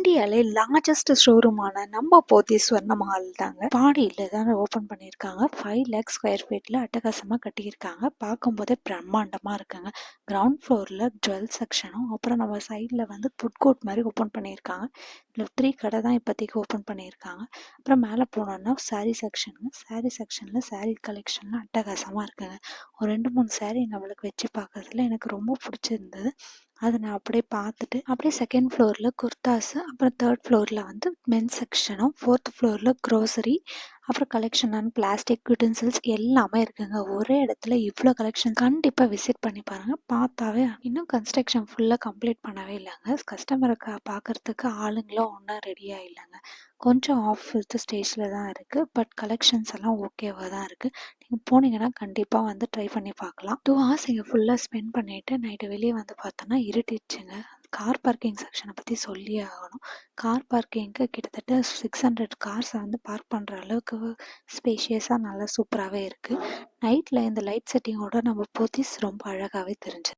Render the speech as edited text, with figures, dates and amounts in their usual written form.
இந்தியாலே largest ஷோரூமான நம்ம போத்தீஸ் ஸ்வர்ண மஹால் தாங்க. பாடியில் தான் ஓப்பன் பண்ணியிருக்காங்க. 5 lakhs ஸ்கொயர் ஃபீட்டில் அட்டகாசமாக கட்டியிருக்காங்க. பார்க்கும்போதே பிரம்மாண்டமாக இருக்குங்க. கிரவுண்ட் ஃப்ளோரில் ஜுவல் செக்ஷனும், அப்புறம் நம்ம சைடில் வந்து ஃபுட் கோர்ட் மாதிரி ஓப்பன் பண்ணியிருக்காங்க. இதில் 3 கடை தான் இப்போதைக்கு ஓப்பன் பண்ணியிருக்காங்க. அப்புறம் மேலே போனோன்னா சாரீ செக்ஷனுங்க. சாரீ செக்ஷனில் சாரீ கலெக்ஷன்லாம் அட்டகாசமாக இருக்குங்க. ஒரு 2-3 சாரீ நம்மளுக்கு வச்சு பார்க்கறதுல எனக்கு ரொம்ப பிடிச்சிருந்தது. அதை நான் அப்படியே பார்த்துட்டு அப்படியே செகண்ட் ஃப்ளோரில் குர்தாஸு, அப்புறம் தேர்ட் ஃப்ளோரில் வந்து மென்ஸ் செக்ஷனும், ஃபோர்த் ஃப்ளோரில் க்ரோசரி, அப்புறம் கலெக்ஷன் அண்ட் பிளாஸ்டிக் யூட்டன்சில்ஸ் எல்லாமே இருக்குங்க. ஒரே இடத்துல இவ்வளோ கலெக்ஷன் கண்டிப்பாக விசிட் பண்ணி பாருங்கள். பார்த்தாவே இன்னும் கன்ஸ்ட்ரக்ஷன் ஃபுல்லாக கம்ப்ளீட் பண்ணவே இல்லைங்க. கஸ்டமருக்கு பார்க்குறதுக்கு ஆளுங்களும் ஒன்றும் ரெடியாக இல்லைங்க. கொஞ்சம் ஆஃப் வித் ஸ்டேஜில் தான் இருக்குது. பட் கலெக்ஷன்ஸ் எல்லாம் ஓகேவாக தான் இருக்குது. நீங்கள் போனீங்கன்னா கண்டிப்பாக வந்து ட்ரை பண்ணி பார்க்கலாம். 2 hours இங்கே ஃபுல்லாக ஸ்பெண்ட் பண்ணிவிட்டு நைட்டு வெளியே வந்து பார்த்தோன்னா இருட்டிடுச்சுங்க. கார் பார்க்கிங் செக்ஷனை பற்றி சொல்லியே ஆகணும். கார் பார்க்கிங்க்கு கிட்டத்தட்ட 600 கார்ஸை வந்து பார்க் பண்ணுற அளவுக்கு ஸ்பேஷியஸாக நல்லா சூப்பராகவே இருக்குது. நைட்டில் இந்த லைட் செட்டிங்கோட நம்ம போத்தீஸ் ரொம்ப அழகாகவே தெரிஞ்சு